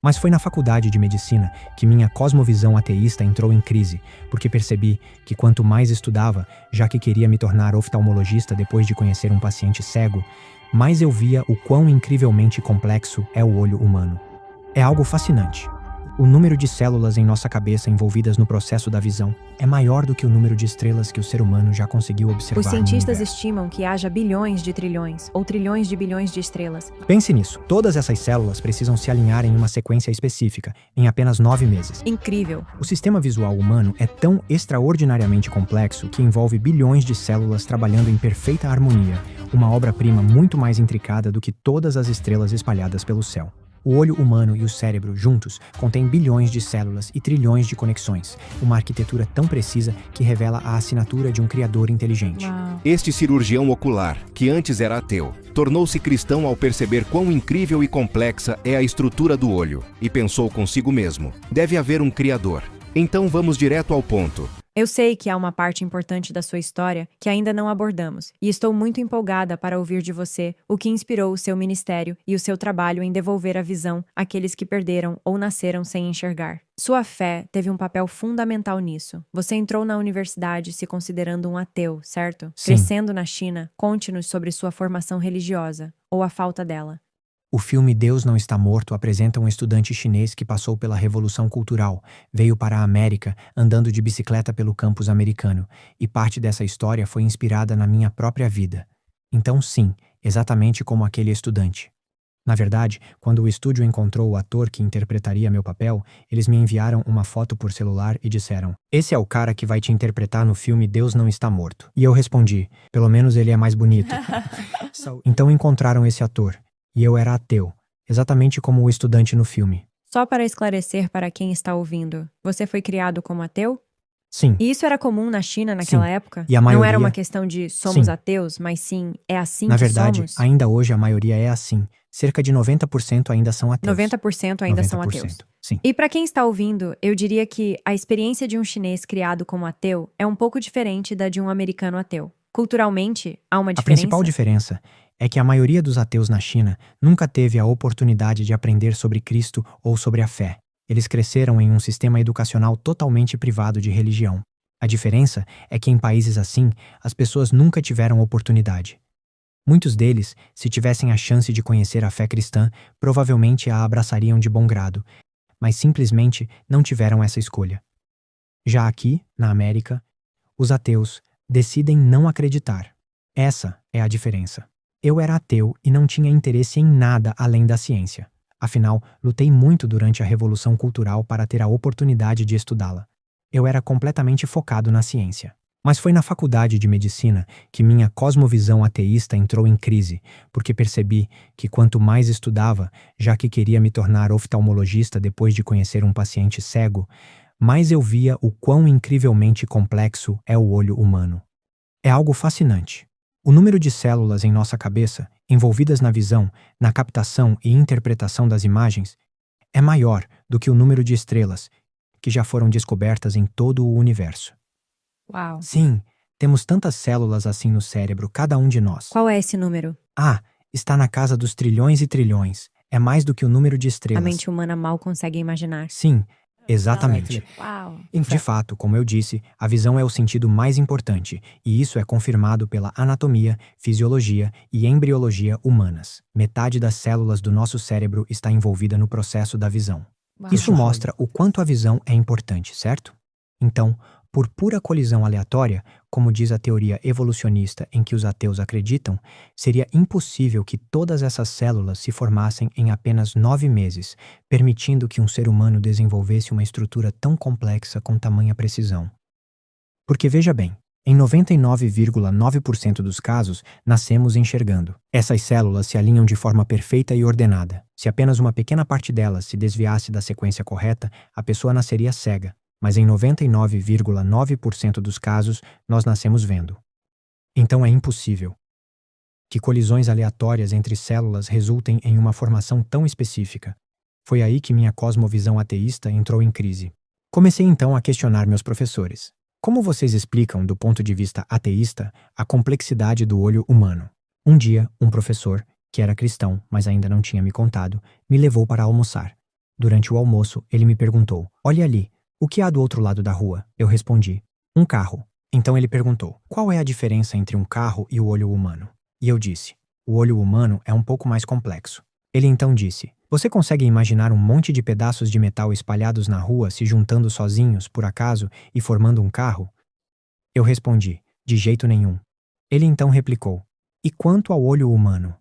Mas foi na faculdade de medicina que minha cosmovisão ateísta entrou em crise, porque percebi que quanto mais estudava, já que queria me tornar oftalmologista depois de conhecer um paciente cego, mais eu via o quão incrivelmente complexo é o olho humano. É algo fascinante. O número de células em nossa cabeça envolvidas no processo da visão é maior do que o número de estrelas que o ser humano já conseguiu observar. Os cientistas no universo. estimam que haja bilhões de trilhões ou trilhões de estrelas. Pense nisso. Todas essas células precisam se alinhar em uma sequência específica, em apenas 9 meses. Incrível! O sistema visual humano é tão extraordinariamente complexo que envolve bilhões de células trabalhando em perfeita harmonia, uma obra-prima muito mais intricada do que todas as estrelas espalhadas pelo céu. O olho humano e o cérebro juntos contêm bilhões de células e trilhões de conexões, uma arquitetura tão precisa que revela a assinatura de um criador inteligente. Uau. Este cirurgião ocular, que antes era ateu, tornou-se cristão ao perceber quão incrível e complexa é a estrutura do olho, e pensou consigo mesmo: deve haver um criador. Então vamos direto ao ponto. Eu sei que há uma parte importante da sua história que ainda não abordamos, e estou muito empolgada para ouvir de você o que inspirou o seu ministério e o seu trabalho em devolver a visão àqueles que perderam ou nasceram sem enxergar. Sua fé teve um papel fundamental nisso. Você entrou na universidade se considerando um ateu, certo? Sim. Crescendo na China, conte-nos sobre sua formação religiosa, ou a falta dela. O filme Deus Não Está Morto apresenta um estudante chinês que passou pela Revolução Cultural, veio para a América andando de bicicleta pelo campus americano, e parte dessa história foi inspirada na minha própria vida. Então sim, exatamente como aquele estudante. Na verdade, quando o estúdio encontrou o ator que interpretaria meu papel, eles me enviaram uma foto por celular e disseram: "Esse é o cara que vai te interpretar no filme Deus Não Está Morto." E eu respondi: "Pelo menos ele é mais bonito." Então encontraram esse ator. E eu era ateu, exatamente como o estudante no filme. Só para esclarecer para quem está ouvindo, você foi criado como ateu? Sim, E isso era comum na China naquela Sim. época? E a Não era maioria- uma questão de somos Sim. ateus, mas sim, é assim na que verdade, somos? ainda hoje a maioria é assim. Cerca de 90% ainda são ateus. 90% ainda são ateus. Sim. E para quem está ouvindo, eu diria que a experiência de um chinês criado como ateu é um pouco diferente da de um americano ateu. Culturalmente, há uma A diferença? principal diferença é que a maioria dos ateus na China nunca teve a oportunidade de aprender sobre Cristo ou sobre a fé. Eles cresceram em um sistema educacional totalmente privado de religião. A diferença é que em países assim, as pessoas nunca tiveram oportunidade. Muitos deles, se tivessem a chance de conhecer a fé cristã, provavelmente a abraçariam de bom grado, mas simplesmente não tiveram essa escolha. Já aqui, na América, os ateus decidem não acreditar. Essa é a diferença. Eu era ateu e não tinha interesse em nada além da ciência. Afinal, lutei muito durante a Revolução Cultural para ter a oportunidade de estudá-la. Eu era completamente focado na ciência. Mas foi na faculdade de medicina que minha cosmovisão ateísta entrou em crise, porque percebi que quanto mais estudava, já que queria me tornar oftalmologista depois de conhecer um paciente cego, mais eu via o quão incrivelmente complexo é o olho humano. É algo fascinante. O número de células em nossa cabeça, envolvidas na visão, na captação e interpretação das imagens, é maior do que o número de estrelas que já foram descobertas em todo o universo. Uau. Sim, temos tantas células assim no cérebro, cada um de nós. Qual é esse número? Está na casa dos trilhões e trilhões. É mais do que o número de estrelas. A mente humana mal consegue imaginar. Sim, exatamente. Uau. De fato, como eu disse, a visão é o sentido mais importante, e isso é confirmado pela anatomia, fisiologia e embriologia humanas. Metade das células do nosso cérebro está envolvida no processo da visão. Uau. Isso mostra o quanto a visão é importante, certo? Então, por pura colisão aleatória, como diz a teoria evolucionista em que os ateus acreditam, seria impossível que todas essas células se formassem em apenas 9 meses, permitindo que um ser humano desenvolvesse uma estrutura tão complexa com tamanha precisão. Porque veja bem, em 99,9% dos casos, nascemos enxergando. Essas células se alinham de forma perfeita e ordenada. Se apenas uma pequena parte delas se desviasse da sequência correta, a pessoa nasceria cega. Mas em 99,9% dos casos, nós nascemos vendo. Então é impossível que colisões aleatórias entre células resultem em uma formação tão específica. Foi aí que minha cosmovisão ateísta entrou em crise. Comecei então a questionar meus professores. Como vocês explicam, do ponto de vista ateísta, a complexidade do olho humano? Um dia, um professor, que era cristão, mas ainda não tinha me contado, me levou para almoçar. Durante o almoço, ele me perguntou: "Olhe ali, o que há do outro lado da rua?" Eu respondi: "Um carro." Então ele perguntou: "Qual é a diferença entre um carro e o olho humano?" E eu disse: "O olho humano é um pouco mais complexo." Ele então disse: "Você consegue imaginar um monte de pedaços de metal espalhados na rua se juntando sozinhos, por acaso, e formando um carro?" Eu respondi: "De jeito nenhum." Ele então replicou: "E quanto ao olho humano?"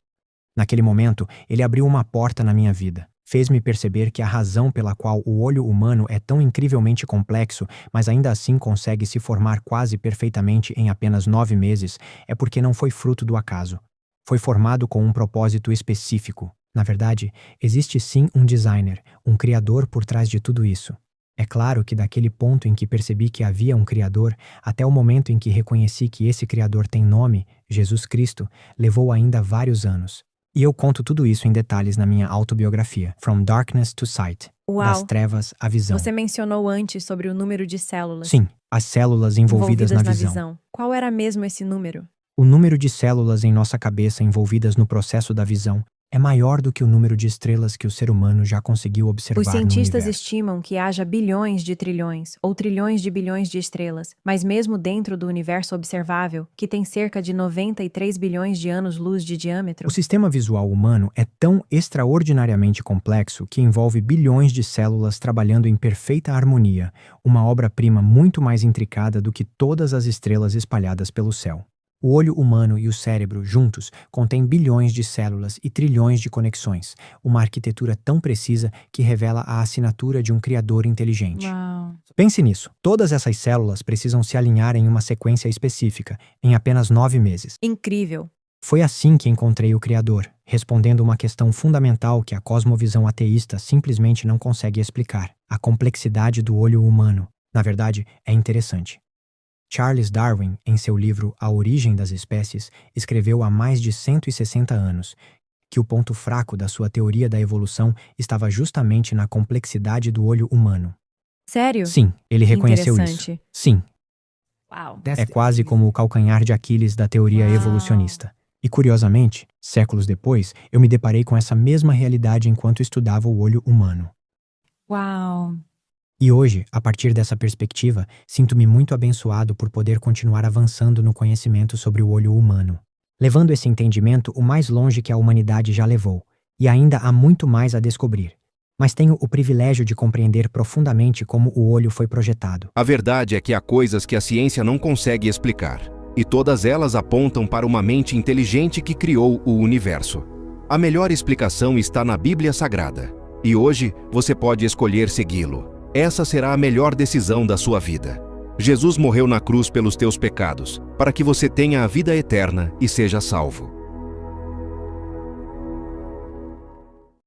Naquele momento, ele abriu uma porta na minha vida. Fez-me perceber que a razão pela qual o olho humano é tão incrivelmente complexo, mas ainda assim consegue se formar quase perfeitamente em apenas 9 meses, é porque não foi fruto do acaso. Foi formado com um propósito específico. Na verdade, existe sim um designer, um criador por trás de tudo isso. É claro que daquele ponto em que percebi que havia um criador, até o momento em que reconheci que esse criador tem nome, Jesus Cristo, levou ainda vários anos. E eu conto tudo isso em detalhes na minha autobiografia, From Darkness to Sight, das Uau! trevas à visão. Você mencionou antes sobre o número de células Sim, as células envolvidas na visão. Qual era mesmo esse número? O número de células em nossa cabeça envolvidas no processo da visão é maior do que o número de estrelas que o ser humano já conseguiu observar Os no cientistas universo. estimam que haja bilhões de trilhões ou trilhões de bilhões de estrelas, mas mesmo dentro do universo observável, que tem cerca de 93 bilhões de anos-luz de diâmetro, O sistema visual humano é tão extraordinariamente complexo que envolve bilhões de células trabalhando em perfeita harmonia, uma obra-prima muito mais intricada do que todas as estrelas espalhadas pelo céu. O olho humano e o cérebro, juntos, contêm bilhões de células e trilhões de conexões, uma arquitetura tão precisa que revela a assinatura de um criador inteligente. Uau! Pense nisso, todas essas células precisam se alinhar em uma sequência específica, em apenas 9 meses. Incrível! Foi assim que encontrei o Criador, respondendo uma questão fundamental que a cosmovisão ateísta simplesmente não consegue explicar: a complexidade do olho humano. Na verdade, é interessante. Charles Darwin, em seu livro A Origem das Espécies, escreveu há mais de 160 anos que o ponto fraco da sua teoria da evolução estava justamente na complexidade do olho humano. Sério? Sim, ele reconheceu isso. Interessante. Sim, Uau! é quase como o calcanhar de Aquiles da teoria Uau. evolucionista. E curiosamente, séculos depois, eu me deparei com essa mesma realidade enquanto estudava o olho humano. Uau! E hoje, a partir dessa perspectiva, sinto-me muito abençoado por poder continuar avançando no conhecimento sobre o olho humano, levando esse entendimento o mais longe que a humanidade já levou, e ainda há muito mais a descobrir. Mas tenho o privilégio de compreender profundamente como o olho foi projetado. A verdade é que há coisas que a ciência não consegue explicar, e todas elas apontam para uma mente inteligente que criou o universo. A melhor explicação está na Bíblia Sagrada, e hoje você pode escolher segui-lo. Essa será a melhor decisão da sua vida. Jesus morreu na cruz pelos teus pecados, para que você tenha a vida eterna e seja salvo.